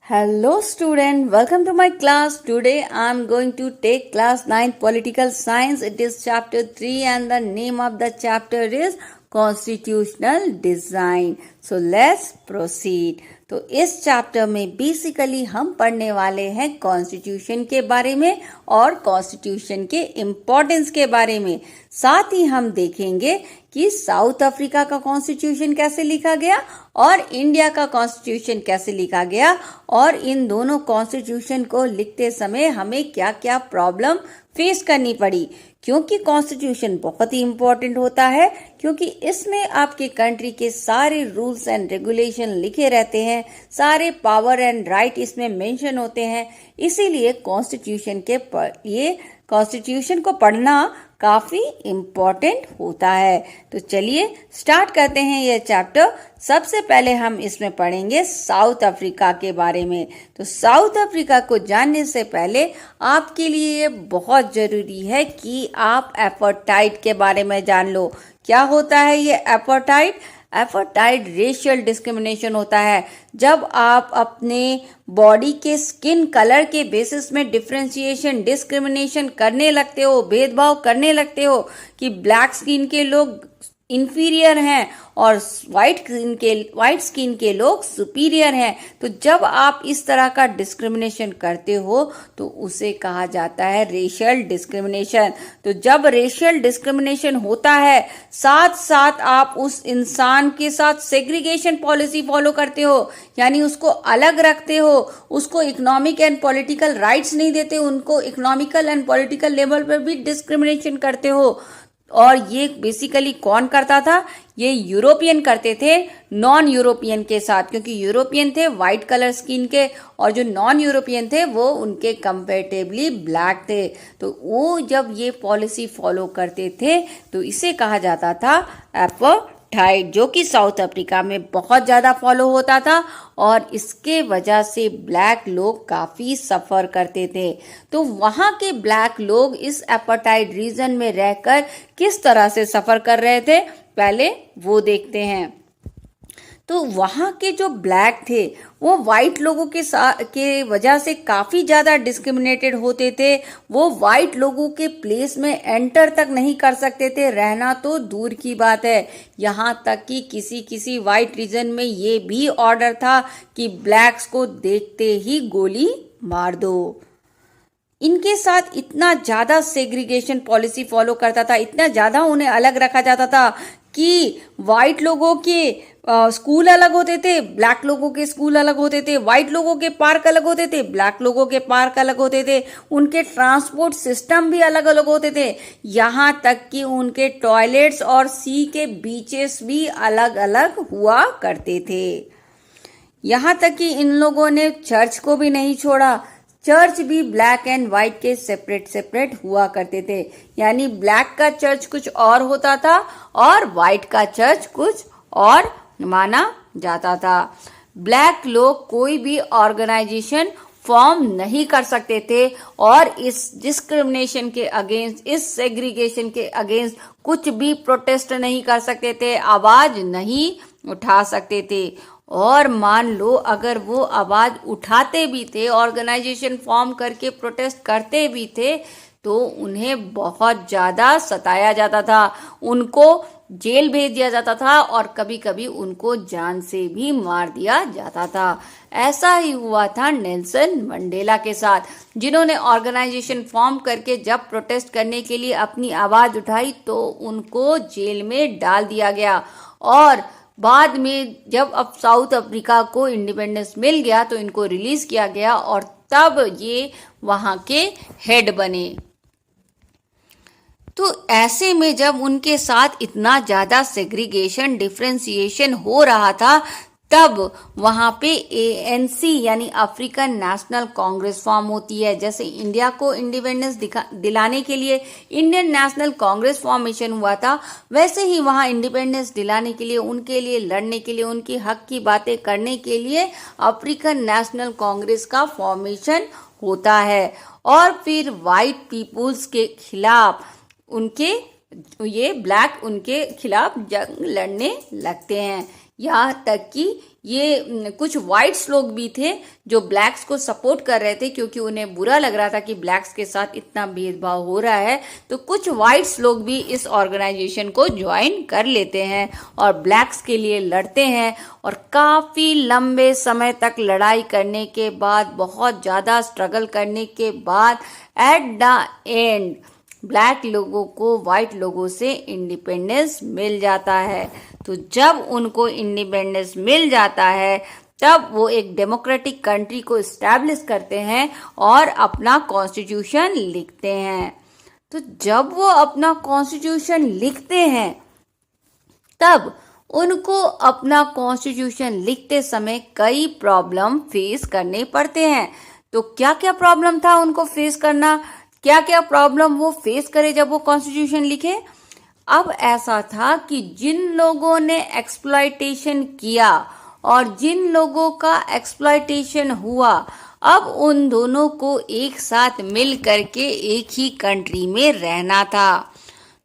Hello student, welcome to my class. Today I am going to take class 9 political science. It is chapter 3 and the name of the chapter is constitutional design. So let's proceed. तो इस chapter में basically हम पढ़ने वाले हैं constitution के बारे में और कॉन्स्टिट्यूशन के इम्पोर्टेंस के बारे में। साथ ही हम देखेंगे कि साउथ अफ्रीका का कॉन्स्टिट्यूशन कैसे लिखा गया और इंडिया का कॉन्स्टिट्यूशन कैसे लिखा गया और इन दोनों कॉन्स्टिट्यूशन को लिखते समय हमें क्या क्या प्रॉब्लम फेस करनी पड़ी, क्योंकि कॉन्स्टिट्यूशन बहुत ही इम्पोर्टेंट होता है, क्योंकि इसमें आपके कंट्री के सारे रूल्स एंड रेगुलेशन लिखे रहते हैं, सारे पावर एंड राइट इसमें मेंशन होते हैं। इसीलिए कॉन्स्टिट्यूशन को पढ़ना काफी इम्पोर्टेंट होता है। तो चलिए स्टार्ट करते हैं ये चैप्टर। सबसे पहले हम इसमें पढ़ेंगे साउथ अफ्रीका के बारे में। तो साउथ अफ्रीका को जानने से पहले आपके लिए ये बहुत ज़रूरी है कि आप एपार्थाइड के बारे में जान लो। क्या होता है ये एपार्थाइड? एपार्थाइड रेशियल डिस्क्रिमिनेशन होता है। जब आप अपने बॉडी के स्किन कलर के बेसिस में डिस्क्रिमिनेशन करने लगते हो, भेदभाव करने लगते हो कि ब्लैक स्किन के लोग इंफीरियर हैं और वाइट स्किन के लोग सुपीरियर हैं, तो जब आप इस तरह का डिस्क्रिमिनेशन करते हो तो उसे कहा जाता है रेशियल डिस्क्रिमिनेशन। तो जब रेशियल डिस्क्रिमिनेशन होता है, साथ साथ आप उस इंसान के साथ सेग्रीगेशन पॉलिसी फॉलो करते हो, यानी उसको अलग रखते हो, उसको इकोनॉमिक एंड पॉलिटिकल राइट्स नहीं देते, उनको इकोनॉमिकल एंड पॉलिटिकल लेवल पर भी डिस्क्रिमिनेशन करते हो। और ये बेसिकली कौन करता था? ये यूरोपियन करते थे नॉन यूरोपियन के साथ, क्योंकि यूरोपियन थे वाइट कलर स्किन के और जो नॉन यूरोपियन थे वो उनके कंपेरेटिवली ब्लैक थे। तो वो जब ये पॉलिसी फॉलो करते थे तो इसे कहा जाता था एपार्थाइड, जो कि साउथ अफ्रीका में बहुत ज़्यादा फॉलो होता था और इसके वजह से ब्लैक लोग काफ़ी सफ़र करते थे। तो वहाँ के ब्लैक लोग इस एपार्थाइड रीजन में रहकर किस तरह से सफ़र कर रहे थे, पहले वो देखते हैं। तो वहाँ के जो ब्लैक थे वो वाइट लोगों के वजह से काफ़ी ज़्यादा डिस्क्रिमिनेटेड होते थे। वो वाइट लोगों के प्लेस में एंटर तक नहीं कर सकते थे, रहना तो दूर की बात है। यहाँ तक कि किसी वाइट रीजन में ये भी ऑर्डर था कि ब्लैक्स को देखते ही गोली मार दो। इनके साथ इतना ज़्यादा सेग्रीगेशन पॉलिसी फॉलो करता था, इतना ज़्यादा उन्हें अलग रखा जाता था कि वाइट लोगों के स्कूल अलग होते थे, ब्लैक लोगों के स्कूल अलग होते थे, वाइट लोगों के पार्क अलग होते थे, ब्लैक लोगों के पार्क अलग होते थे, उनके ट्रांसपोर्ट सिस्टम भी अलग अलग होते थे, यहाँ तक कि उनके टॉयलेट्स और सी के बीचेस भी अलग अलग हुआ करते थे। यहाँ तक कि इन लोगों ने चर्च को भी नहीं छोड़ा। चर्च भी ब्लैक एंड वाइट के सेपरेट हुआ करते थे, यानी ब्लैक का चर्च कुछ और होता था और वाइट का चर्च कुछ और माना जाता था। ब्लैक लोग कोई भी ऑर्गेनाइजेशन फॉर्म नहीं कर सकते थे और इस डिस्क्रिमिनेशन के अगेंस्ट, इस सेग्रीगेशन के अगेंस्ट कुछ भी प्रोटेस्ट नहीं कर सकते थे, आवाज नहीं उठा सकते थे। और मान लो अगर वो आवाज़ उठाते भी थे, ऑर्गेनाइजेशन फॉर्म करके प्रोटेस्ट करते भी थे, तो उन्हें बहुत ज़्यादा सताया जाता था, उनको जेल भेज दिया जाता था और कभी कभी उनको जान से भी मार दिया जाता था। ऐसा ही हुआ था नेल्सन मंडेला के साथ, जिन्होंने ऑर्गेनाइजेशन फॉर्म करके जब प्रोटेस्ट करने के लिए अपनी आवाज़ उठाई तो उनको जेल में डाल दिया गया। और बाद में जब अब साउथ अफ्रीका को इंडिपेंडेंस मिल गया तो इनको रिलीज किया गया और तब ये वहाँ के हेड बने। तो ऐसे में जब उनके साथ इतना ज़्यादा सेग्रीगेशन, डिफ्रेंसिएशन हो रहा था, तब वहाँ पे ANC यानी अफ्रीकन नेशनल कांग्रेस फॉर्म होती है। जैसे इंडिया को इंडिपेंडेंस दिलाने के लिए इंडियन नेशनल कांग्रेस फॉर्मेशन हुआ था, वैसे ही वहाँ इंडिपेंडेंस दिलाने के लिए, उनके लिए लड़ने के लिए, उनके हक की बातें करने के लिए अफ्रीकन नेशनल कांग्रेस का फॉर्मेशन होता है। और फिर वाइट पीपुल्स के खिलाफ ये ब्लैक उनके खिलाफ जंग लड़ने लगते हैं, यहाँ तक कि ये कुछ वाइट्स लोग भी थे जो ब्लैक्स को सपोर्ट कर रहे थे, क्योंकि उन्हें बुरा लग रहा था कि ब्लैक्स के साथ इतना भेदभाव हो रहा है। तो कुछ वाइट्स लोग भी इस ऑर्गेनाइजेशन को ज्वाइन कर लेते हैं और ब्लैक्स के लिए लड़ते हैं। और काफी लंबे समय तक लड़ाई करने के बाद, बहुत ज्यादा स्ट्रगल करने के बाद, एट द एंड ब्लैक लोगों को व्हाइट लोगों से इंडिपेंडेंस मिल जाता है। तो जब उनको इंडिपेंडेंस मिल जाता है तब वो एक डेमोक्रेटिक कंट्री को एस्टैब्लिश करते हैं और अपना कॉन्स्टिट्यूशन लिखते हैं। तो जब वो अपना कॉन्स्टिट्यूशन लिखते हैं तब उनको अपना कॉन्स्टिट्यूशन लिखते समय कई प्रॉब्लम फेस करने पड़ते हैं। तो क्या क्या प्रॉब्लम था उनको फेस करना, क्या क्या प्रॉब्लम वो फेस करे जब वो कॉन्स्टिट्यूशन लिखे? अब ऐसा था कि जिन लोगों ने एक्सप्लॉयटेशन किया और जिन लोगों का एक्सप्लॉयटेशन हुआ, अब उन दोनों को एक साथ मिल करके एक ही कंट्री में रहना था।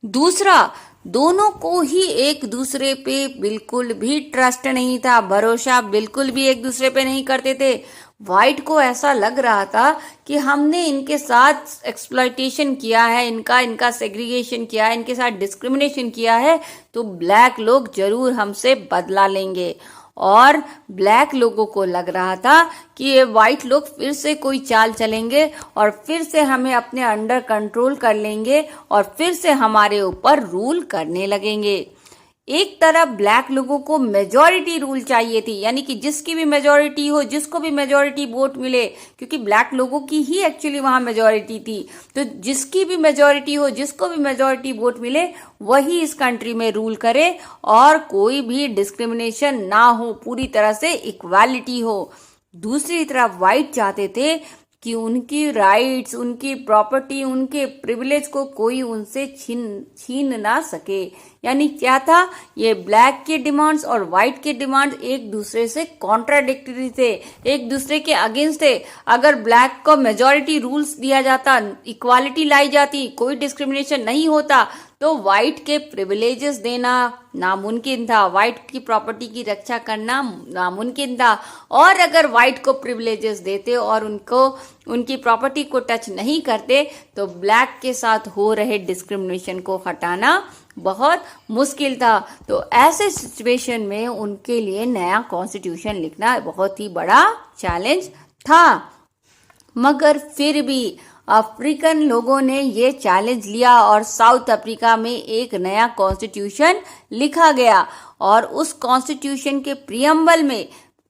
दूसरा, दोनों को ही एक दूसरे पे बिल्कुल भी ट्रस्ट नहीं था, भरोसा बिल्कुल भी एक दूसरे पे नहीं करते थे। व्हाइट को ऐसा लग रहा था कि हमने इनके साथ एक्सप्लॉयटेशन किया है, इनका सेग्रीगेशन किया है, इनके साथ डिस्क्रिमिनेशन किया है, तो ब्लैक लोग जरूर हमसे बदला लेंगे। और ब्लैक लोगों को लग रहा था कि ये व्हाइट लोग फिर से कोई चाल चलेंगे और फिर से हमें अपने अंडर कंट्रोल कर लेंगे और फिर से हमारे ऊपर रूल करने लगेंगे। एक तरफ ब्लैक लोगों को मेजॉरिटी रूल चाहिए थी, यानी कि जिसकी भी मेजॉरिटी हो, जिसको भी मेजॉरिटी वोट मिले, क्योंकि ब्लैक लोगों की ही एक्चुअली वहां मेजॉरिटी थी, तो जिसकी भी मेजॉरिटी हो, जिसको भी मेजॉरिटी वोट मिले, वही इस कंट्री में रूल करे और कोई भी डिस्क्रिमिनेशन ना हो, पूरी तरह से इक्वालिटी हो। दूसरी तरफ व्हाइट चाहते थे कि उनकी राइट्स, उनकी प्रॉपर्टी, उनके प्रिविलेज को कोई उनसे छीन ना सके। यानी क्या था, ये ब्लैक के डिमांड्स और व्हाइट के डिमांड्स एक दूसरे से कॉन्ट्राडिक्टरी थे, एक दूसरे के अगेंस्ट थे। अगर ब्लैक को मेजॉरिटी रूल्स दिया जाता, इक्वालिटी लाई जाती, कोई डिस्क्रिमिनेशन नहीं होता, तो व्हाइट के प्रिविलेजेस देना नामुमकिन था, व्हाइट की प्रॉपर्टी की रक्षा करना नामुमकिन था। और अगर व्हाइट को प्रिविलेजेस देते और उनको उनकी प्रॉपर्टी को टच नहीं करते, तो ब्लैक के साथ हो रहे डिस्क्रिमिनेशन को हटाना बहुत मुश्किल था। तो ऐसे सिचुएशन में उनके लिए नया कॉन्स्टिट्यूशन लिखना बहुत ही बड़ा चैलेंज था। मगर फिर भी अफ्रीकन लोगों ने ये चैलेंज लिया और साउथ अफ्रीका में एक नया कॉन्स्टिट्यूशन लिखा गया। और उस कॉन्स्टिट्यूशन के प्रियम्बल में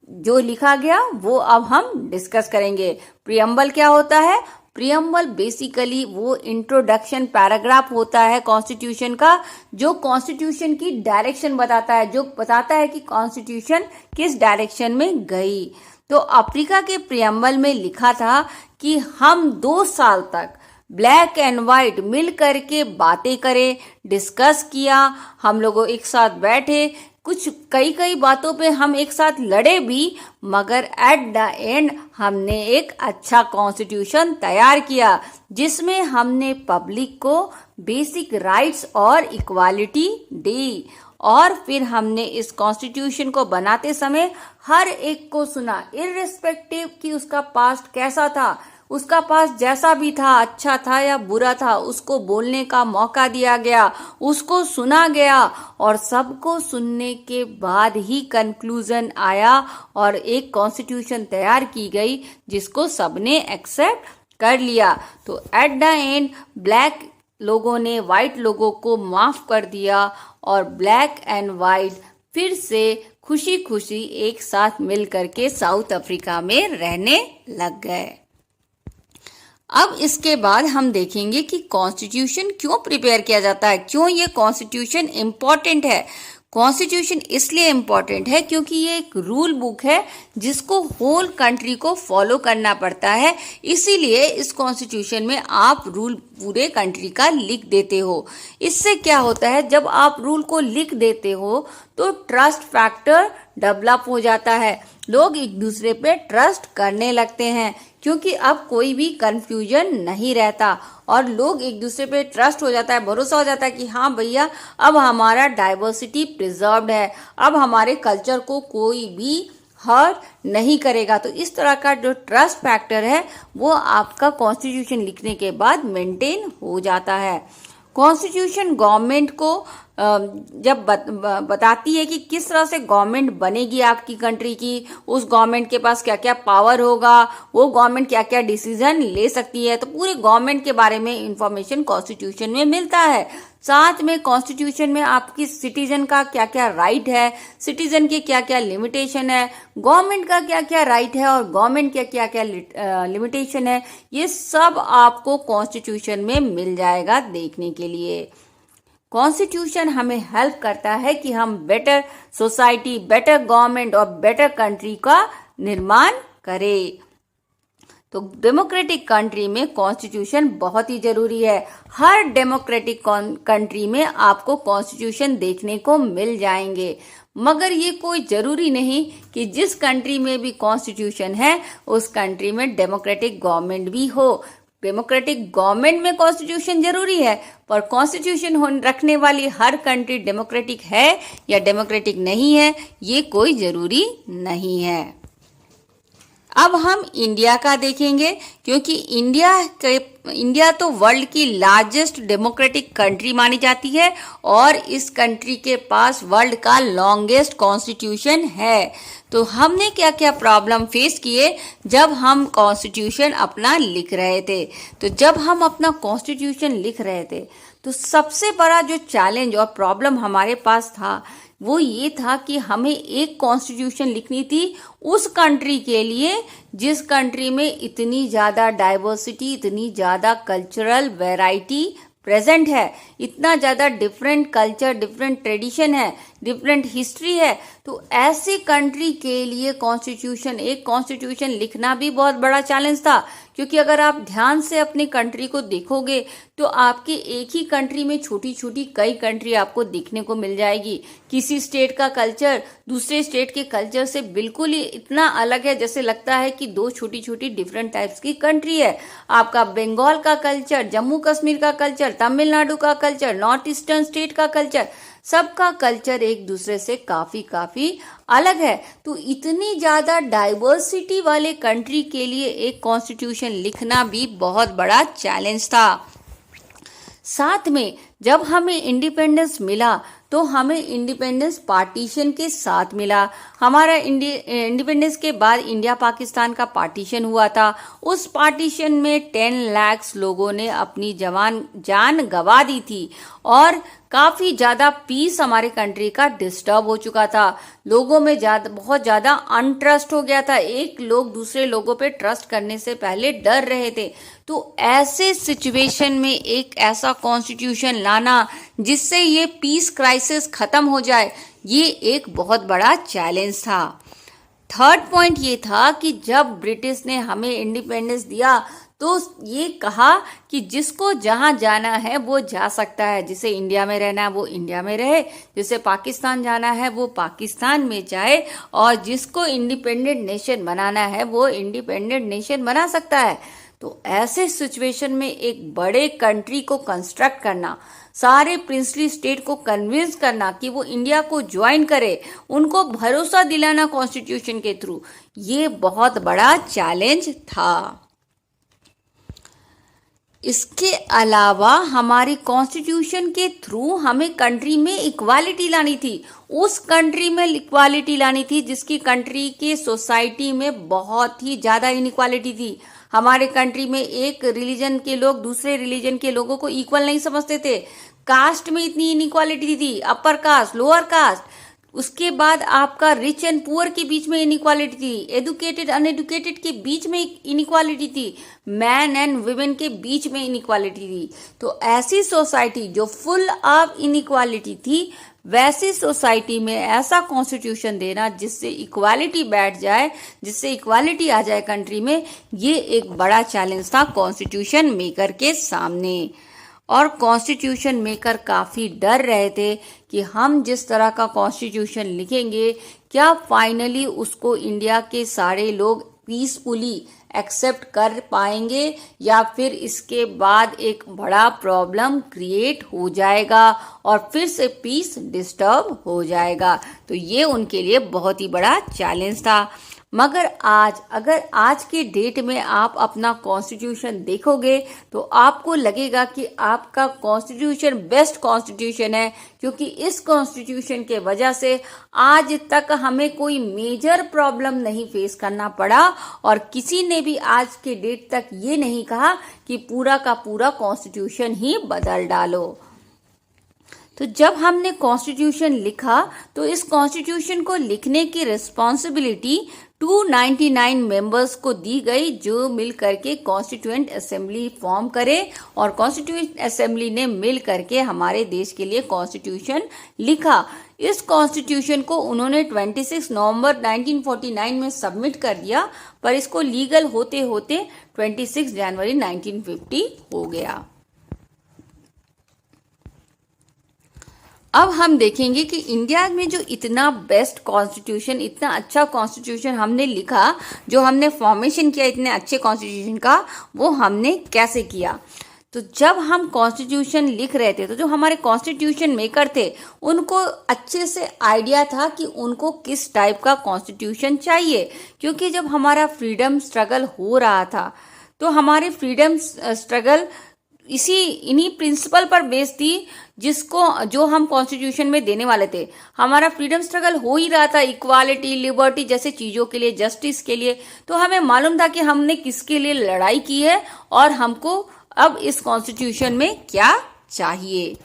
जो लिखा गया वो अब हम डिस्कस करेंगे। प्रियम्बल क्या होता है? प्रियम्बल बेसिकली वो इंट्रोडक्शन पैराग्राफ होता है कॉन्स्टिट्यूशन का, जो कॉन्स्टिट्यूशन की डायरेक्शन बताता है, जो बताता है कि कॉन्स्टिट्यूशन किस डायरेक्शन में गई। तो अफ्रीका के प्रियम्बल में लिखा था कि हम 2 साल तक ब्लैक एंड व्हाइट मिल करके बातें करें, डिस्कस किया, हम लोगों एक साथ बैठे, कुछ कई बातों पे हम एक साथ लड़े भी, मगर एट द एंड हमने एक अच्छा कॉन्स्टिट्यूशन तैयार किया जिसमें हमने पब्लिक को बेसिक राइट्स और इक्वालिटी दी। और फिर हमने इस कॉन्स्टिट्यूशन को बनाते समय हर एक को सुना, इर्रिस्पेक्टिव कि उसका पास्ट कैसा था, उसका पास जैसा भी था, अच्छा था या बुरा था, उसको बोलने का मौका दिया गया, उसको सुना गया। और सबको सुनने के बाद ही कंक्लूजन आया और एक कॉन्स्टिट्यूशन तैयार की गई जिसको सबने एक्सेप्ट कर लिया। तो एट द एंड ब्लैक लोगों ने व्हाइट लोगों को माफ कर दिया और ब्लैक एंड व्हाइट फिर से खुशी खुशी एक साथ मिल करके साउथ अफ्रीका में रहने लग गए। अब इसके बाद हम देखेंगे कि कॉन्स्टिट्यूशन क्यों प्रिपेयर किया जाता है, क्यों ये कॉन्स्टिट्यूशन इम्पोर्टेंट है। कॉन्स्टिट्यूशन इसलिए इम्पोर्टेंट है क्योंकि ये एक रूल बुक है जिसको होल कंट्री को फॉलो करना पड़ता है। इसीलिए इस कॉन्स्टिट्यूशन में आप रूल पूरे कंट्री का लिख देते हो। इससे क्या होता है, जब आप रूल को लिख देते हो तो ट्रस्ट फैक्टर डेवलप हो जाता है, लोग एक दूसरे पे ट्रस्ट करने लगते हैं क्योंकि अब कोई भी कंफ्यूजन नहीं रहता और लोग एक दूसरे पे ट्रस्ट हो जाता है, भरोसा हो जाता है कि हाँ भैया अब हमारा डाइवर्सिटी प्रिजर्व्ड है, अब हमारे कल्चर को कोई भी हर्ट नहीं करेगा। तो इस तरह का जो ट्रस्ट फैक्टर है वो आपका कॉन्स्टिट्यूशन लिखने के बाद मेंटेन हो जाता है। कॉन्स्टिट्यूशन गवर्नमेंट को जब बताती है कि किस तरह से गवर्नमेंट बनेगी आपकी कंट्री की, उस गवर्नमेंट के पास क्या क्या पावर होगा, वो गवर्नमेंट क्या क्या डिसीजन ले सकती है, तो पूरे गवर्नमेंट के बारे में इंफॉर्मेशन कॉन्स्टिट्यूशन में मिलता है। साथ में कॉन्स्टिट्यूशन में आपकी सिटीजन का क्या क्या राइट है, सिटीजन के क्या क्या लिमिटेशन है, गवर्नमेंट का क्या क्या राइट है और गवर्नमेंट के क्या क्या लिमिटेशन है, ये सब आपको कॉन्स्टिट्यूशन में मिल जाएगा देखने के लिए। कॉन्स्टिट्यूशन हमें हेल्प करता है कि हम बेटर सोसाइटी, बेटर गवर्नमेंट और बेटर कंट्री का निर्माण करें। तो डेमोक्रेटिक कंट्री में कॉन्स्टिट्यूशन बहुत ही जरूरी है। हर डेमोक्रेटिक कंट्री में आपको कॉन्स्टिट्यूशन देखने को मिल जाएंगे, मगर ये कोई जरूरी नहीं कि जिस कंट्री में भी कॉन्स्टिट्यूशन है उस कंट्री में डेमोक्रेटिक गवर्नमेंट भी हो। डेमोक्रेटिक गवर्नमेंट में कॉन्स्टिट्यूशन जरूरी है, पर कॉन्स्टिट्यूशन रखने वाली हर कंट्री डेमोक्रेटिक है या डेमोक्रेटिक नहीं है ये कोई जरूरी नहीं है। अब हम इंडिया का देखेंगे, क्योंकि इंडिया तो वर्ल्ड की लार्जेस्ट डेमोक्रेटिक कंट्री मानी जाती है और इस कंट्री के पास वर्ल्ड का लॉन्गेस्ट कॉन्स्टिट्यूशन है। तो हमने क्या क्या प्रॉब्लम फेस किए जब हम कॉन्स्टिट्यूशन अपना लिख रहे थे। तो जब हम अपना कॉन्स्टिट्यूशन लिख रहे थे तो सबसे बड़ा जो चैलेंज और प्रॉब्लम हमारे पास था वो ये था कि हमें एक कॉन्स्टिट्यूशन लिखनी थी उस कंट्री के लिए जिस कंट्री में इतनी ज़्यादा डाइवर्सिटी, इतनी ज़्यादा कल्चरल वैरायटी प्रेजेंट है, इतना ज़्यादा डिफरेंट कल्चर, डिफरेंट ट्रेडिशन है, डिफरेंट हिस्ट्री है। तो ऐसी कंट्री के लिए एक कॉन्स्टिट्यूशन लिखना भी बहुत बड़ा चैलेंज था, क्योंकि अगर आप ध्यान से अपनी कंट्री को देखोगे तो आपके एक ही कंट्री में छोटी छोटी कई कंट्री आपको देखने को मिल जाएगी। किसी स्टेट का कल्चर दूसरे स्टेट के कल्चर से बिल्कुल ही इतना अलग है जैसे लगता है कि दो छोटी छोटी डिफरेंट टाइप्स की कंट्री है। आपका बंगाल का कल्चर, जम्मू कश्मीर का कल्चर, तमिलनाडु का कल्चर, नॉर्थ ईस्टर्न स्टेट का कल्चर, सबका कल्चर एक दूसरे से काफी अलग है। तो इतनी ज्यादा डाइवर्सिटी वाले कंट्री के लिए एक कॉन्स्टिट्यूशन लिखना भी बहुत बड़ा चैलेंज था। साथ में जब हमें इंडिपेंडेंस मिला तो हमें इंडिपेंडेंस पार्टीशन के साथ मिला। हमारा इंडिपेंडेंस के बाद इंडिया पाकिस्तान का पार्टीशन हुआ था। उस पार्टीशन में 10 लाख लोगों ने अपनी जान गंवा दी थी और काफ़ी ज़्यादा पीस हमारे कंट्री का डिस्टर्ब हो चुका था। लोगों में बहुत ज़्यादा अनट्रस्ट हो गया था। एक लोग दूसरे लोगों पे ट्रस्ट करने से पहले डर रहे थे। तो ऐसे सिचुएशन में एक ऐसा कॉन्स्टिट्यूशन लाना जिससे ये पीस क्राइसिस खत्म हो जाए, ये एक बहुत बड़ा चैलेंज था। थर्ड पॉइंट ये था कि जब ब्रिटिश ने हमें इंडिपेंडेंस दिया तो ये कहा कि जिसको जहां जाना है वो जा सकता है, जिसे इंडिया में रहना है वो इंडिया में रहे, जिसे पाकिस्तान जाना है वो पाकिस्तान में जाए और जिसको इंडिपेंडेंट नेशन बनाना है वो इंडिपेंडेंट नेशन बना सकता है। तो ऐसे सिचुएशन में एक बड़े कंट्री को कंस्ट्रक्ट करना, सारे प्रिंसली स्टेट को कन्विंस करना कि वो इंडिया को ज्वाइन करे, उनको भरोसा दिलाना कॉन्स्टिट्यूशन के थ्रू, ये बहुत बड़ा चैलेंज था। इसके अलावा हमारी कॉन्स्टिट्यूशन के थ्रू हमें कंट्री में इक्वालिटी लानी थी। उस कंट्री में इक्वालिटी लानी थी जिसकी कंट्री के सोसाइटी में बहुत ही ज़्यादा इनइक्वालिटी थी। हमारे कंट्री में एक रिलीजन के लोग दूसरे रिलीजन के लोगों को इक्वल नहीं समझते थे। कास्ट में इतनी इनइक्वालिटी थी, अपर कास्ट, लोअर कास्ट। उसके बाद आपका रिच एंड पुअर के बीच में इनइक्वालिटी थी, एजुकेटेड अनएजुकेटेड के बीच में इनइक्वालिटी थी, मैन एंड वुमेन के बीच में इनइक्वालिटी थी। तो ऐसी सोसाइटी जो फुल ऑफ इनइक्वालिटी थी, वैसी सोसाइटी में ऐसा कॉन्स्टिट्यूशन देना जिससे इक्वालिटी बैठ जाए, जिससे इक्वालिटी आ जाए कंट्री में, ये एक बड़ा चैलेंज था कॉन्स्टिट्यूशन मेकर के सामने। और कॉन्स्टिट्यूशन मेकर काफ़ी डर रहे थे कि हम जिस तरह का कॉन्स्टिट्यूशन लिखेंगे क्या फाइनली उसको इंडिया के सारे लोग पीसफुली एक्सेप्ट कर पाएंगे या फिर इसके बाद एक बड़ा प्रॉब्लम क्रिएट हो जाएगा और फिर से पीस डिस्टर्ब हो जाएगा। तो ये उनके लिए बहुत ही बड़ा चैलेंज था। मगर अगर आज के डेट में आप अपना कॉन्स्टिट्यूशन देखोगे तो आपको लगेगा कि आपका कॉन्स्टिट्यूशन बेस्ट कॉन्स्टिट्यूशन है, क्योंकि इस कॉन्स्टिट्यूशन के वजह से आज तक हमें कोई मेजर प्रॉब्लम नहीं फेस करना पड़ा और किसी ने भी आज के डेट तक ये नहीं कहा कि पूरा का पूरा कॉन्स्टिट्यूशन ही बदल डालो। तो जब हमने कॉन्स्टिट्यूशन लिखा तो इस कॉन्स्टिट्यूशन को लिखने की रिस्पॉन्सिबिलिटी 299 मेंबर्स को दी गई, जो मिल करके कॉन्स्टिट्यूएंट असेंबली फॉर्म करे और कॉन्स्टिट्यूएंट असेंबली ने मिल करके हमारे देश के लिए कॉन्स्टिट्यूशन लिखा। इस कॉन्स्टिट्यूशन को उन्होंने 26 नवंबर 1949 में सबमिट कर दिया, पर इसको लीगल होते होते 26 जनवरी 1950 हो गया। अब हम देखेंगे कि इंडिया में जो इतना बेस्ट कॉन्स्टिट्यूशन, इतना अच्छा कॉन्स्टिट्यूशन हमने लिखा, जो हमने फॉर्मेशन किया इतने अच्छे कॉन्स्टिट्यूशन का, वो हमने कैसे किया। तो जब हम कॉन्स्टिट्यूशन लिख रहे थे तो जो हमारे कॉन्स्टिट्यूशन मेकर थे उनको अच्छे से आइडिया था कि उनको किस टाइप का कॉन्स्टिट्यूशन चाहिए, क्योंकि जब हमारा फ्रीडम स्ट्रगल हो रहा था तो हमारे फ्रीडम स्ट्रगल इन्हीं प्रिंसिपल पर बेस्ड थी, जो हम कॉन्स्टिट्यूशन में देने वाले थे। हमारा फ्रीडम स्ट्रगल हो ही रहा था, इक्वालिटी, लिबर्टी जैसे चीजों के लिए, जस्टिस के लिए। तो हमें मालूम था कि हमने किसके लिए लड़ाई की है और हमको अब इस कॉन्स्टिट्यूशन में क्या चाहिए।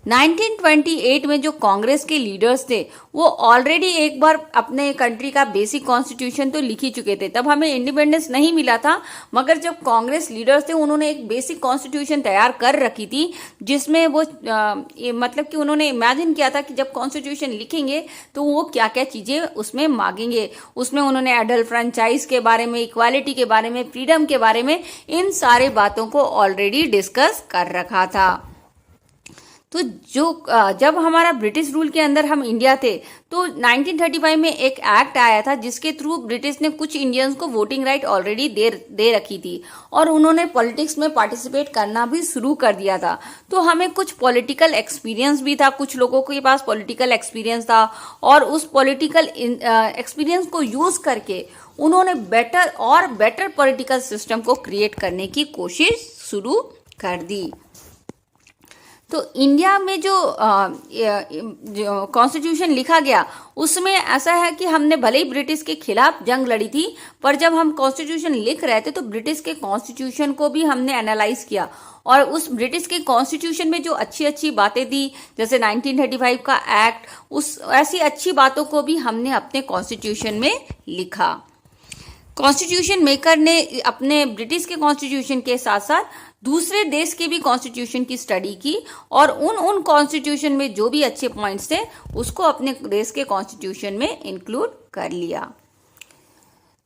1928 में जो कांग्रेस के लीडर्स थे वो ऑलरेडी एक बार अपने कंट्री का बेसिक कॉन्स्टिट्यूशन तो लिख ही चुके थे। तब हमें इंडिपेंडेंस नहीं मिला था, मगर जब कांग्रेस लीडर्स थे उन्होंने एक बेसिक कॉन्स्टिट्यूशन तैयार कर रखी थी, जिसमें वो मतलब कि उन्होंने इमेजिन किया था कि जब कॉन्स्टिट्यूशन लिखेंगे तो वो क्या क्या चीजें उसमें मांगेंगे। उसमें उन्होंने एडल्ट फ्रेंचाइज के बारे में, इक्वालिटी के बारे में, फ्रीडम के बारे में, इन सारे बातों को ऑलरेडी डिस्कस कर रखा था। तो जब हमारा ब्रिटिश रूल के अंदर हम इंडिया थे तो 1935 में एक एक्ट आया था जिसके थ्रू ब्रिटिश ने कुछ इंडियंस को वोटिंग राइट ऑलरेडी दे रखी थी और उन्होंने पॉलिटिक्स में पार्टिसिपेट करना भी शुरू कर दिया था। तो हमें कुछ पॉलिटिकल एक्सपीरियंस भी था, कुछ लोगों के पास पॉलिटिकल एक्सपीरियंस था और उस पॉलिटिकल एक्सपीरियंस को यूज करके उन्होंने बेटर पॉलिटिकल सिस्टम को क्रिएट करने की कोशिश शुरू कर दी। तो इंडिया में जो कॉन्स्टिट्यूशन लिखा गया उसमें ऐसा है कि हमने भले ही ब्रिटिश के खिलाफ जंग लड़ी थी, पर जब हम कॉन्स्टिट्यूशन लिख रहे थे तो ब्रिटिश के कॉन्स्टिट्यूशन को भी हमने एनालाइज किया और उस ब्रिटिश के कॉन्स्टिट्यूशन में जो अच्छी अच्छी बातें थी, जैसे 1935 का एक्ट, उस ऐसी अच्छी बातों को भी हमने अपने कॉन्स्टिट्यूशन में लिखा। कॉन्स्टिट्यूशन मेकर ने अपने ब्रिटिश के कॉन्स्टिट्यूशन के साथ साथ दूसरे देश के भी कॉन्स्टिट्यूशन की स्टडी की और उन कॉन्स्टिट्यूशन में जो भी अच्छे पॉइंट्स थे उसको अपने देश के कॉन्स्टिट्यूशन में इंक्लूड कर लिया।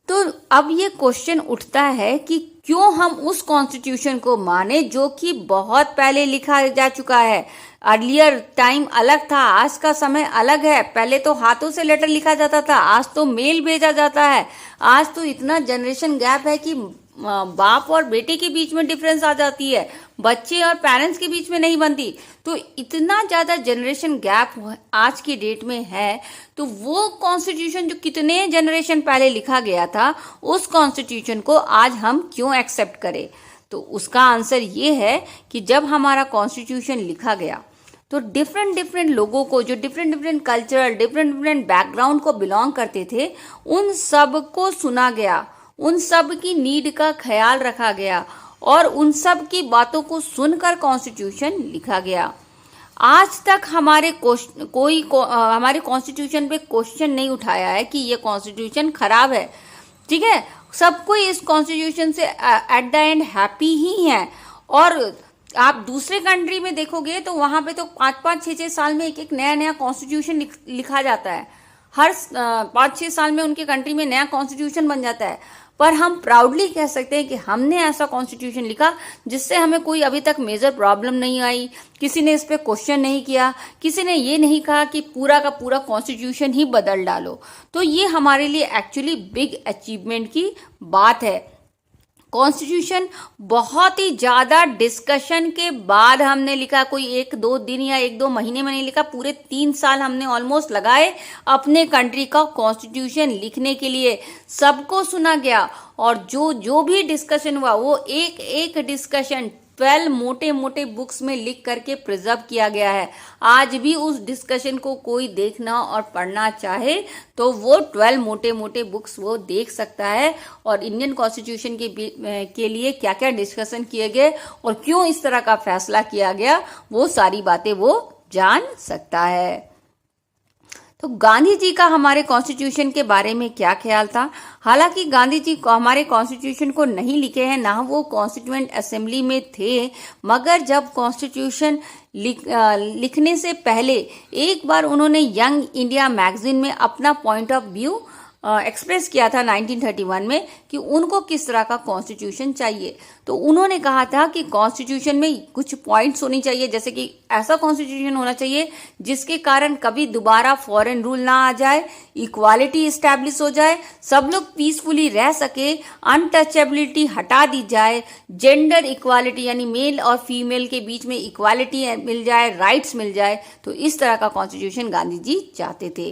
तो अब ये क्वेश्चन उठता है कि क्यों हम उस कॉन्स्टिट्यूशन को माने जो कि बहुत पहले लिखा जा चुका है। अर्लियर टाइम अलग था, आज का समय अलग है। पहले तो हाथों से लेटर लिखा जाता था, आज तो मेल भेजा जाता है। आज तो इतना जनरेशन गैप है कि बाप और बेटे के बीच में डिफरेंस आ जाती है, बच्चे और पेरेंट्स के बीच में नहीं बनती। तो इतना ज्यादा जनरेशन गैप आज की डेट में है, तो वो कॉन्स्टिट्यूशन जो कितने जनरेशन पहले लिखा गया था उस कॉन्स्टिट्यूशन को आज हम क्यों एक्सेप्ट करें। तो उसका आंसर ये है कि जब हमारा कॉन्स्टिट्यूशन लिखा गया तो डिफरेंट लोगों को, जो डिफरेंट कल्चरल, डिफरेंट बैकग्राउंड को बिलोंग करते थे, उन सब को सुना गया, उन सब की नीड का ख्याल रखा गया और उन सब की बातों को सुनकर कॉन्स्टिट्यूशन लिखा गया। आज तक हमारे कॉन्स्टिट्यूशन पे क्वेश्चन नहीं उठाया है कि ये कॉन्स्टिट्यूशन खराब है। ठीक है, सब कोई इस कॉन्स्टिट्यूशन से एट द एंड हैप्पी ही है। और आप दूसरे कंट्री में देखोगे तो वहां पे तो 5-5, 6-6 साल में एक नया कॉन्स्टिट्यूशन लिखा जाता है। हर 5-6 साल में उनके कंट्री में नया कॉन्स्टिट्यूशन बन जाता है। पर हम प्राउडली कह सकते हैं कि हमने ऐसा कॉन्स्टिट्यूशन लिखा जिससे हमें कोई अभी तक मेजर प्रॉब्लम नहीं आई, किसी ने इस पे क्वेश्चन नहीं किया, किसी ने ये नहीं कहा कि पूरा का पूरा कॉन्स्टिट्यूशन ही बदल डालो। तो ये हमारे लिए एक्चुअली बिग अचीवमेंट की बात है। कॉन्स्टिट्यूशन बहुत ही ज़्यादा डिस्कशन के बाद हमने लिखा, कोई 1-2 दिन या 1-2 महीने में नहीं लिखा, पूरे 3 साल हमने ऑलमोस्ट लगाए अपने कंट्री का कॉन्स्टिट्यूशन लिखने के लिए। सबको सुना गया और जो भी डिस्कशन हुआ वो एक एक डिस्कशन 12 मोटे मोटे बुक्स में लिख करके प्रिजर्व किया गया है। आज भी उस डिस्कशन को कोई देखना और पढ़ना चाहे तो वो 12 मोटे मोटे बुक्स वो देख सकता है और इंडियन कॉन्स्टिट्यूशन के लिए क्या क्या डिस्कशन किए गए और क्यों इस तरह का फैसला किया गया, वो सारी बातें वो जान सकता है। तो गांधी जी का हमारे कॉन्स्टिट्यूशन के बारे में क्या ख्याल था? हालांकि गांधी जी हमारे कॉन्स्टिट्यूशन को नहीं लिखे हैं, ना वो कॉन्स्टिट्यूएंट असेंबली में थे, मगर जब कॉन्स्टिट्यूशन लिखने से पहले एक बार उन्होंने यंग इंडिया मैगजीन में अपना पॉइंट ऑफ व्यू एक्सप्रेस किया था 1931 में कि उनको किस तरह का कॉन्स्टिट्यूशन चाहिए। तो उन्होंने कहा था कि कॉन्स्टिट्यूशन में कुछ पॉइंट्स होनी चाहिए, जैसे कि ऐसा कॉन्स्टिट्यूशन होना चाहिए जिसके कारण कभी दोबारा फॉरेन रूल ना आ जाए, इक्वालिटी इस्टेब्लिश हो जाए, सब लोग पीसफुली रह सके, अनटचेबिलिटी हटा दी जाए, जेंडर इक्वालिटी यानी मेल और फीमेल के बीच में इक्वालिटी मिल जाए, राइट्स मिल जाए। तो इस तरह का कॉन्स्टिट्यूशन गांधी जी चाहते थे।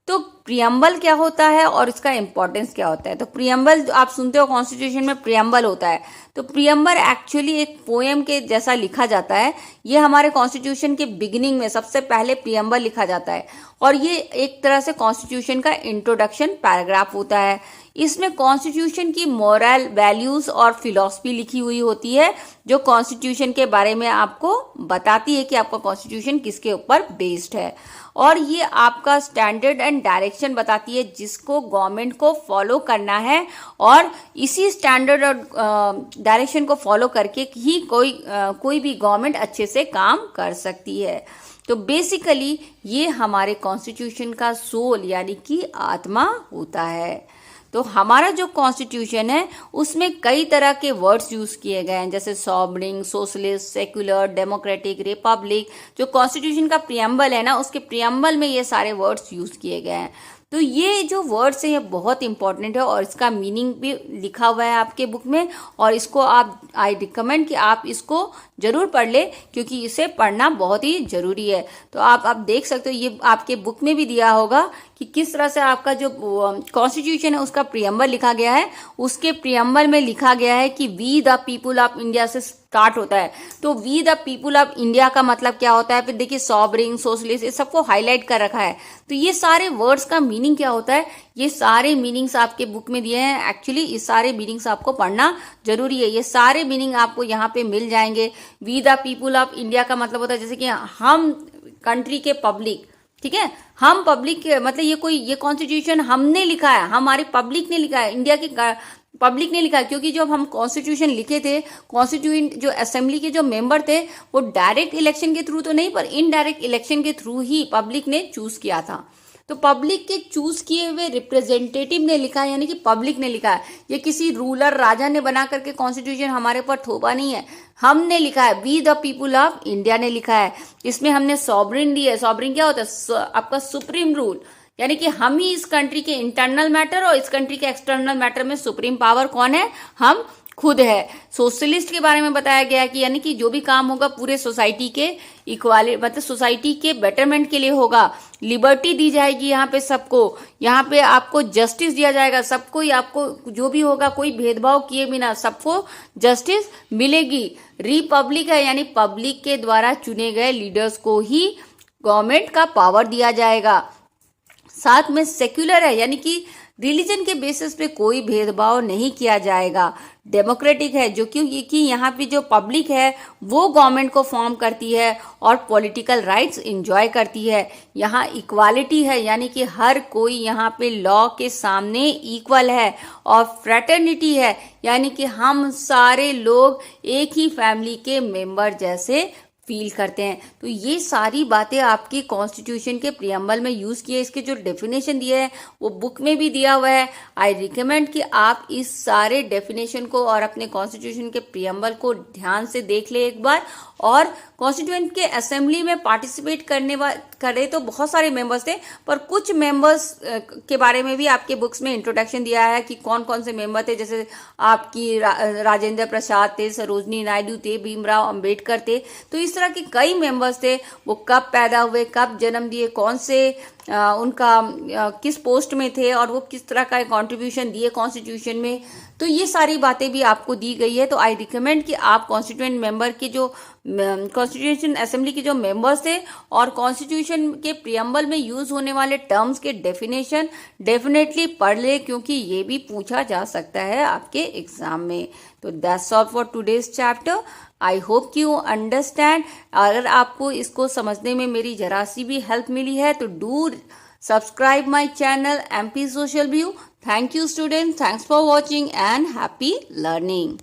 तो प्रियम्बल क्या होता है और इसका इंपॉर्टेंस क्या होता है? तो प्रियम्बल आप सुनते हो कॉन्स्टिट्यूशन में प्रियम्बल होता है, तो प्रियम्बल एक्चुअली एक पोएम के जैसा लिखा जाता है। ये हमारे कॉन्स्टिट्यूशन के बिगिनिंग में सबसे पहले प्रियम्बल लिखा जाता है और ये एक तरह से कॉन्स्टिट्यूशन का इंट्रोडक्शन पैराग्राफ होता है। इसमें कॉन्स्टिट्यूशन की मोरल वैल्यूज और फिलॉसफी लिखी हुई होती है जो कॉन्स्टिट्यूशन के बारे में आपको बताती है कि आपका कॉन्स्टिट्यूशन किसके ऊपर बेस्ड है, और ये आपका स्टैंडर्ड एंड डायरेक्शन बताती है जिसको गवर्नमेंट को फॉलो करना है, और इसी स्टैंडर्ड और डायरेक्शन को फॉलो करके ही कोई भी गवर्नमेंट अच्छे से काम कर सकती है। तो बेसिकली ये हमारे कॉन्स्टिट्यूशन का सोल यानी कि आत्मा होता है। तो हमारा जो कॉन्स्टिट्यूशन है उसमें कई तरह के वर्ड्स यूज किए गए हैं, जैसे sovereign, socialist, secular, democratic, Republic. जो कॉन्स्टिट्यूशन का प्रियम्बल है ना, उसके प्रियम्बल में ये सारे वर्ड्स यूज किए गए हैं। तो ये जो वर्ड्स है ये बहुत इंपॉर्टेंट है और इसका मीनिंग भी लिखा हुआ है आपके बुक में, और इसको आई रिकमेंड कि आप इसको जरूर पढ़ ले क्योंकि इसे पढ़ना बहुत ही जरूरी है। तो आप देख सकते हो, ये आपके बुक में भी दिया होगा कि किस तरह से आपका जो कॉन्स्टिट्यूशन है उसका प्रियम्बल लिखा गया है। उसके प्रियम्बल में लिखा गया है कि we the people of India से स्टार्ट होता है। तो we the people of India का मतलब क्या होता है? फिर देखिए सॉवरेन, सोशलिस्ट, ये सबको हाईलाइट कर रखा है। तो ये सारे वर्ड्स का मीनिंग क्या होता है, ये सारे मीनिंग्स आपके बुक में दिए हैं। एक्चुअली ये सारे मीनिंग्स आपको पढ़ना जरूरी है। ये सारे मीनिंग आपको यहाँ पे मिल जाएंगे। We the people of India का मतलब होता है जैसे कि हम कंट्री के पब्लिक, ठीक है, हम पब्लिक मतलब ये कॉन्स्टिट्यूशन हमने लिखा है, हमारी पब्लिक ने लिखा है, इंडिया की पब्लिक ने लिखा है। क्योंकि जब हम कॉन्स्टिट्यूशन लिखे थे, कॉन्स्टिट्यूएंट जो असेंबली के जो मेंबर थे वो डायरेक्ट इलेक्शन के थ्रू तो नहीं पर इनडायरेक्ट इलेक्शन के थ्रू ही पब्लिक ने चूज किया था। तो पब्लिक के चूज किए हुए रिप्रेजेंटेटिव ने लिखा है, यानी कि पब्लिक ने लिखा है। ये किसी रूलर राजा ने बना करके कॉन्स्टिट्यूशन हमारे ऊपर थोपा नहीं है, हमने लिखा है। We the people of India ने लिखा है। इसमें हमने सॉवरेन दी है। सॉवरेन क्या होता है? आपका सुप्रीम रूल, यानी कि हम ही इस कंट्री के इंटरनल मैटर और इस कंट्री के एक्सटर्नल मैटर में सुप्रीम पावर कौन है? हम खुद है। सोशलिस्ट के बारे में बताया गया कि यानी कि जो भी काम होगा पूरे सोसाइटी के इक्वालिटी मतलब सोसाइटी के बेटरमेंट के लिए होगा। लिबर्टी दी जाएगी यहाँ पे सबको, यहाँ पे आपको जस्टिस दिया जाएगा सबको ही, आपको जो भी होगा कोई भेदभाव किए बिना सबको जस्टिस मिलेगी। रिपब्लिक है, यानी पब्लिक के द्वारा चुने गए लीडर्स को ही गवर्नमेंट का पावर दिया जाएगा। साथ में सेक्युलर है, यानी कि रिलीजन के बेसिस पे कोई भेदभाव नहीं किया जाएगा। डेमोक्रेटिक है, जो कि यहाँ पे जो पब्लिक है वो गवर्नमेंट को फॉर्म करती है और पॉलिटिकल राइट्स एंजॉय करती है। यहाँ इक्वालिटी है, यानी कि हर कोई यहाँ पे लॉ के सामने इक्वल है। और फ्रेटर्निटी है, यानी कि हम सारे लोग एक ही फैमिली के मेंबर जैसे फील करते हैं। तो ये सारी बातें आपकी कॉन्स्टिट्यूशन के प्रियम्बल में यूज़ किए, इसके जो डेफिनेशन दिए हैं वो बुक में भी दिया हुआ है। आई रिकमेंड कि आप इस सारे डेफिनेशन को और अपने कॉन्स्टिट्यूशन के प्रियम्बल को ध्यान से देख ले एक बार। और कॉन्स्टिट्यूएंट के असेंबली में पार्टिसिपेट करे तो बहुत सारे मेंबर्स थे, पर कुछ मेंबर्स के बारे में भी आपके बुक्स में इंट्रोडक्शन दिया है कि कौन कौन से मेंबर थे। जैसे आपकी राजेंद्र प्रसाद थे, सरोजनी नायडू थे, भीमराव अंबेडकर थे। तो इस तरह के कई मेंबर्स थे, वो कब पैदा हुए, कब जन्म दिए, कौन से उनका किस पोस्ट में थे और वो किस तरह का कंट्रीब्यूशन दिए कॉन्स्टिट्यूशन में। तो ये सारी बातें भी आपको दी गई है। तो आई रिकमेंड कि आप कॉन्स्टिट्यूएंट मेंबर के जो कॉन्स्टिट्यूशन असेंबली के जो मेंबर्स थे और कॉन्स्टिट्यूशन के प्रियम्बल में यूज होने वाले टर्म्स के डेफिनेशन डेफिनेटली पढ़ ले, क्योंकि ये भी पूछा जा सकता है आपके एग्जाम में। तो that's all for today's chapter. I hope कि यू अंडरस्टैंड। अगर आपको इसको समझने में मेरी जरा सी भी हेल्प मिली है तो do subscribe my channel MP Social View। Thank you students. Thanks for watching and happy learning.